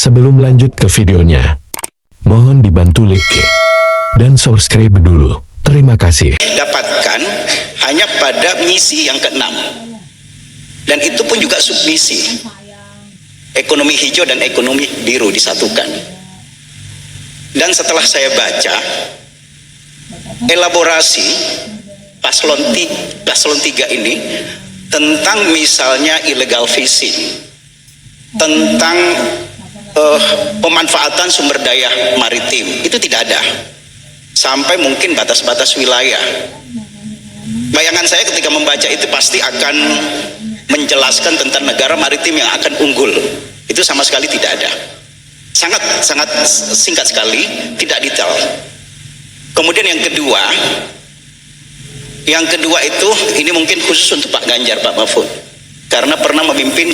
Sebelum lanjut ke videonya, mohon dibantu like dan subscribe dulu. Terima kasih. Dapatkan hanya pada misi yang keenam, dan itu pun juga submisi. Ekonomi hijau dan ekonomi biru disatukan. Dan setelah saya baca elaborasi paslon 3 ini tentang misalnya illegal fishing, tentang pemanfaatan sumber daya maritim, itu tidak ada. Sampai mungkin batas-batas wilayah. Bayangan saya ketika membaca itu pasti akan menjelaskan tentang negara maritim yang akan unggul. Itu sama sekali tidak ada. Sangat singkat sekali, tidak detail. Kemudian yang kedua itu, ini mungkin khusus untuk Pak Ganjar, Pak Mahfud, karena pernah memimpin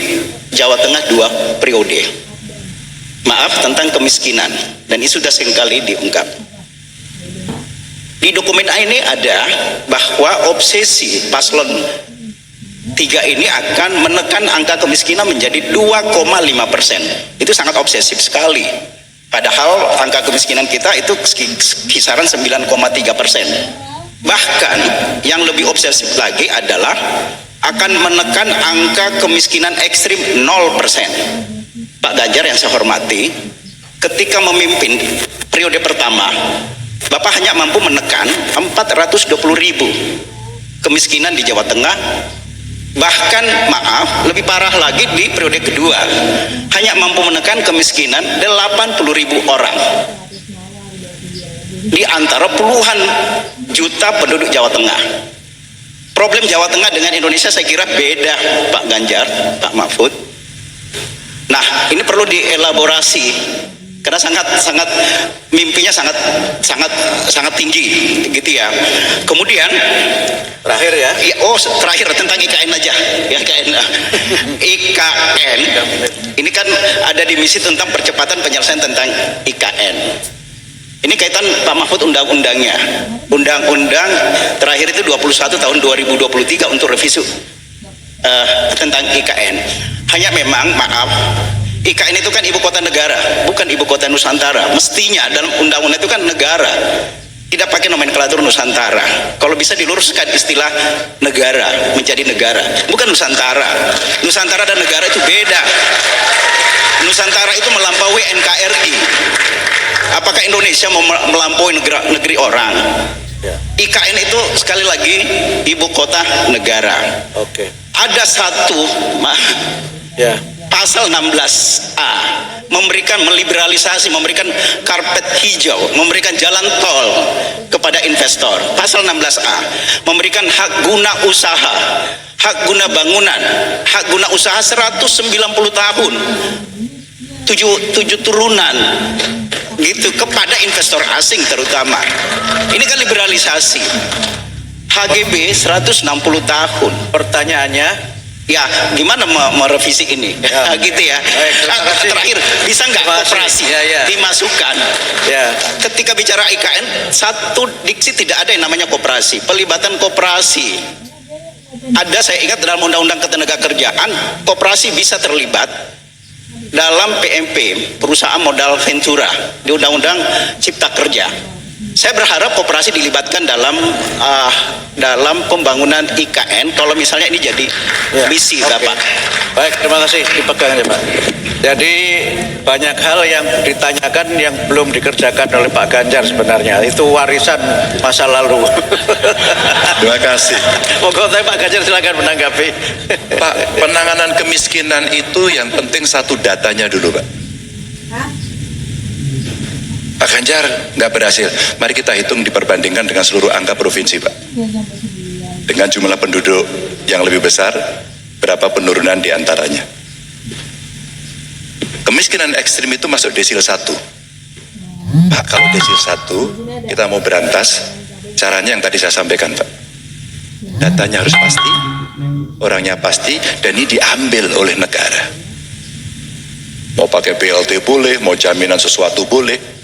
Jawa Tengah 2 periode. Maaf, tentang kemiskinan, dan ini sudah seringkali diungkap. Di dokumen ini ada bahwa obsesi paslon 3 ini akan menekan angka kemiskinan menjadi 2,5%. Itu sangat obsesif sekali. Padahal angka kemiskinan kita itu kisaran 9,3%. Bahkan yang lebih obsesif lagi adalah akan menekan angka kemiskinan ekstrim 0%. Pak Ganjar yang saya hormati, ketika memimpin periode pertama, Bapak hanya mampu menekan 420.000 kemiskinan di Jawa Tengah. Bahkan maaf, lebih parah lagi di periode kedua, hanya mampu menekan kemiskinan 80.000 orang di antara puluhan juta penduduk Jawa Tengah. Problem Jawa Tengah dengan Indonesia saya kira beda, Pak Ganjar, Pak Mahfud. Nah, ini perlu dielaborasi karena sangat mimpinya sangat tinggi gitu ya. Kemudian terakhir ya, terakhir tentang IKN aja ya. IKN ini kan ada di misi tentang percepatan penyelesaian tentang IKN. Ini kaitan Pak Mahfud undang-undangnya. Undang-undang terakhir itu 21 tahun 2023 untuk revisi tentang IKN. Hanya memang maaf, IKN itu kan ibu kota negara, bukan ibu kota Nusantara. Mestinya dalam undang-undang itu kan negara, tidak pakai nomenklatur Nusantara. Kalau bisa diluruskan istilah negara menjadi negara, bukan Nusantara. Nusantara dan negara itu beda. Nusantara itu melampaui NKRI. Apakah Indonesia mau melampaui negeri orang? IKN itu sekali lagi ibu kota negara. Oke. Ada satu pasal 16A meliberalisasi, memberikan karpet hijau, memberikan jalan tol kepada investor. Pasal 16A memberikan hak guna usaha, hak guna bangunan, hak guna usaha 190 tahun, 7 turunan gitu kepada investor asing terutama. Ini kan liberalisasi. HGB 160 tahun. Pertanyaannya, ya gimana merevisi ini? Ya. Gitu ya. Terakhir, bisa nggak koperasi dimasukkan? Ya. Ketika bicara IKN, satu diksi tidak ada yang namanya koperasi. Pelibatan koperasi ada, saya ingat dalam Undang-Undang Ketenagakerjaan, koperasi bisa terlibat dalam PMP, perusahaan modal ventura, di Undang-Undang Cipta Kerja. Saya berharap koperasi dilibatkan dalam pembangunan IKN kalau misalnya ini jadi misi Bapak. Baik, terima kasih, dipegang ya Pak. Jadi banyak hal yang ditanyakan yang belum dikerjakan oleh Pak Ganjar sebenarnya. Itu warisan masa lalu. Terima kasih. Monggo Pak Ganjar silakan menanggapi. Pak, penanganan kemiskinan itu yang penting satu datanya dulu Pak. Pak Ganjar nggak berhasil. Mari kita hitung diperbandingkan dengan seluruh angka provinsi Pak. Dengan jumlah penduduk yang lebih besar, berapa penurunan diantaranya. Kemiskinan ekstrim itu masuk desil 1. Pak, kalau desil 1 kita mau berantas, caranya yang tadi saya sampaikan Pak. Datanya harus pasti, orangnya pasti, dan ini diambil oleh negara. Mau pakai BLT boleh, mau jaminan sesuatu boleh.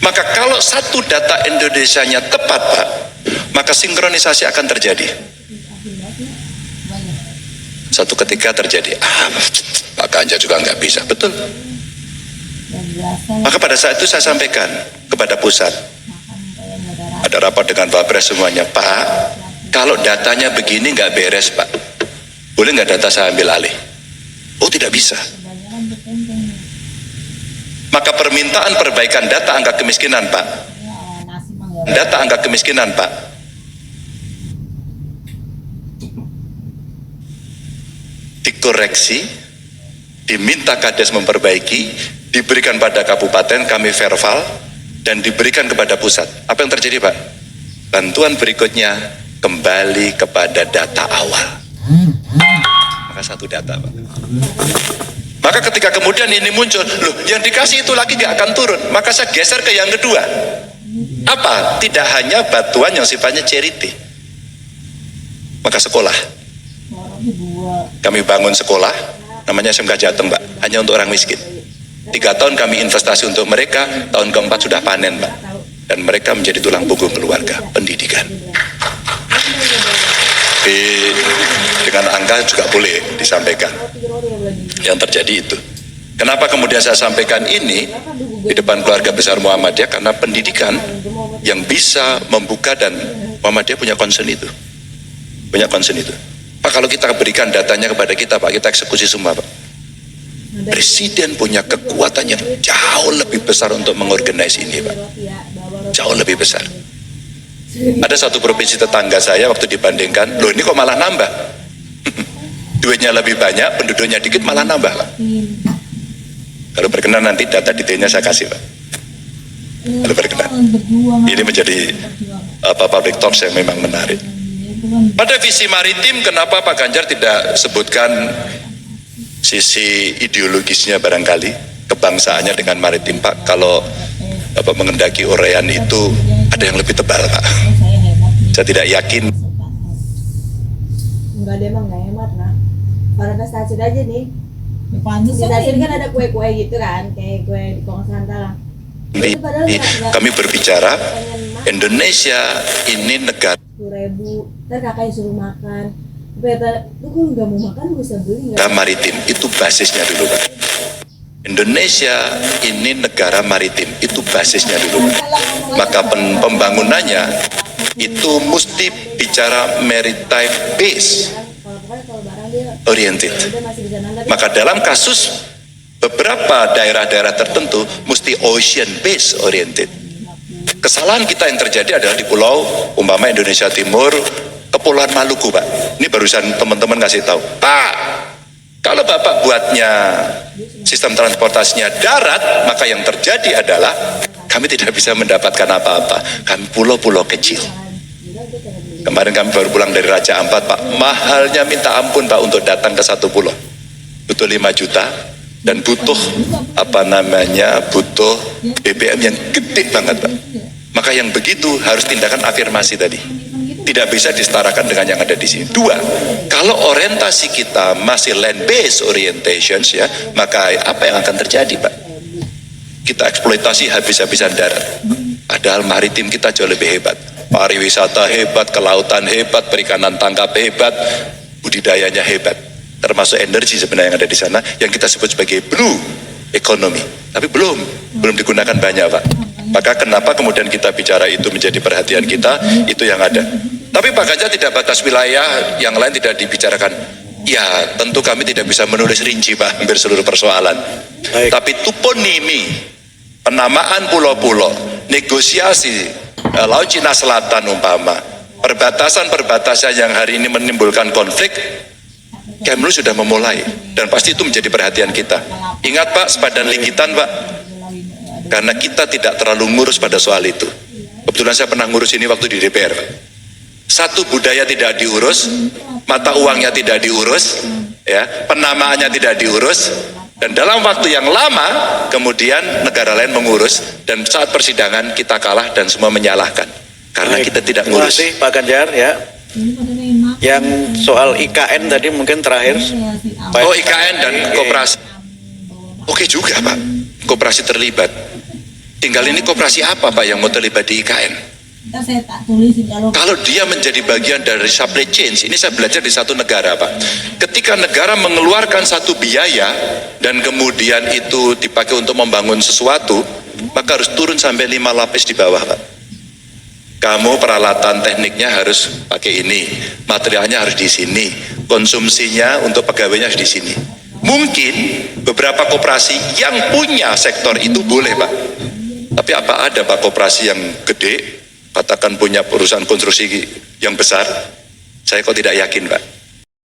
Maka kalau satu data Indonesianya tepat Pak, maka sinkronisasi akan terjadi. Satu ketika terjadi, Pak Ganjar juga nggak bisa, betul. Maka pada saat itu saya sampaikan kepada pusat, ada rapat dengan Pak Pres semuanya, Pak, kalau datanya begini nggak beres Pak, boleh nggak data saya ambil alih? Oh tidak bisa. Maka permintaan perbaikan data angka kemiskinan Pak, data angka kemiskinan Pak, dikoreksi, diminta Kades memperbaiki, diberikan pada kabupaten, kami verbal, dan diberikan kepada pusat. Apa yang terjadi Pak? Bantuan berikutnya kembali kepada data awal. Maka satu data Pak. Maka ketika kemudian ini muncul, loh yang dikasih itu lagi gak akan turun, maka saya geser ke yang kedua. Apa? Tidak hanya bantuan yang sifatnya charity. Maka sekolah. Kami bangun sekolah, namanya SMK Jateng Pak, hanya untuk orang miskin. 3 tahun kami investasi untuk mereka, tahun keempat sudah panen Pak. Dan mereka menjadi tulang punggung keluarga, pendidikan. Dengan angka juga boleh disampaikan yang terjadi itu. Kenapa kemudian saya sampaikan ini di depan keluarga besar Muhammadiyah? Karena pendidikan yang bisa membuka, dan Muhammadiyah punya concern itu, Pak. Kalau kita berikan datanya kepada kita Pak, kita eksekusi semua Pak. Presiden punya kekuatan yang jauh lebih besar untuk mengorganize ini Pak, jauh lebih besar. Ada satu provinsi tetangga saya waktu dibandingkan, loh ini kok malah nambah. Duitnya lebih banyak, penduduknya dikit malah nambah Pak. Kalau berkenan nanti data detailnya saya kasih Pak. Kalau berkenan. Ini menjadi public talks yang memang menarik. Pada visi maritim, kenapa Pak Ganjar tidak sebutkan sisi ideologisnya barangkali, kebangsaannya dengan maritim Pak? Kalau Bapak mengendaki uraian itu ada yang lebih tebal Pak. Saya tidak yakin. Enggak, dia emang nggak hemat nah. Kalau ada stasiun aja nih, Pantes di stasiun kan ada kue-kue gitu kan, kayak kue di Kongsanta lah. Kami berbicara Indonesia ini negara 10.000, ntar kakaknya suruh makan. Beta, lu kalau nggak mau makan lu bisa beli nggak? maritim, itu basisnya dulu Pak. Indonesia ini negara maritim, itu basisnya dulu Pak. Maka pembangunannya itu mesti bicara maritime base oriented. Maka dalam kasus beberapa daerah-daerah tertentu mesti ocean base oriented. Kesalahan kita yang terjadi adalah di pulau umpama Indonesia Timur, Kepulauan Maluku Pak. Ini barusan teman-teman ngasih tahu, Pak, kalau Bapak buatnya sistem transportasinya darat, maka yang terjadi adalah kami tidak bisa mendapatkan apa-apa. Kami pulau-pulau kecil. Kemarin kami baru pulang dari Raja Ampat Pak, mahalnya minta ampun Pak untuk datang ke satu pulau. Butuh 5 juta dan butuh butuh BBM yang gede banget Pak. Maka yang begitu harus tindakan afirmasi tadi. Tidak bisa disetarakan dengan yang ada di sini. 2, kalau orientasi kita masih land based orientations ya, maka apa yang akan terjadi Pak? Kita eksploitasi habis-habisan darat. Padahal maritim kita jauh lebih hebat. Pariwisata hebat, kelautan hebat, perikanan tangkap hebat, budidayanya hebat. Termasuk energi sebenarnya yang ada di sana yang kita sebut sebagai blue economy. Tapi belum digunakan banyak Pak. Maka kenapa kemudian kita bicara itu menjadi perhatian kita, itu yang ada. Tapi Pak Ganjar tidak batas wilayah, yang lain tidak dibicarakan. Ya tentu kami tidak bisa menulis rinci Pak, hampir seluruh persoalan. Baik. Tapi toponimi, penamaan pulau-pulau, negosiasi Laut Cina Selatan umpama, perbatasan-perbatasan yang hari ini menimbulkan konflik, Kemlu sudah memulai, dan pasti itu menjadi perhatian kita. Ingat Pak, sepadan ligitan Pak, karena kita tidak terlalu ngurus pada soal itu. Kebetulan saya pernah ngurus ini waktu di DPR Pak. Satu, budaya tidak diurus, mata uangnya tidak diurus, ya, penamaannya tidak diurus, dan dalam waktu yang lama kemudian negara lain mengurus, dan saat persidangan kita kalah dan semua menyalahkan karena Baik. kita tidak Terima ngurus. kasih Pak Ganjar ya. Yang soal IKN tadi mungkin terakhir. Pak. Oh, IKN dan koperasi. Oke juga Pak, koperasi terlibat. Tinggal ini koperasi apa Pak yang mau terlibat di IKN? Ntar saya tak tulisin Kalau dia menjadi bagian dari supply chain, ini saya belajar di satu negara, Pak. Ketika negara mengeluarkan satu biaya dan kemudian itu dipakai untuk membangun sesuatu, maka harus turun sampai 5 lapis di bawah, Pak. Kamu peralatan tekniknya harus pakai ini, materialnya harus di sini, konsumsinya untuk pegawainya harus di sini. Mungkin beberapa koperasi yang punya sektor itu boleh, Pak. Tapi apa ada, Pak, koperasi yang gede, katakan punya perusahaan konstruksi yang besar? Saya kok tidak yakin, Pak.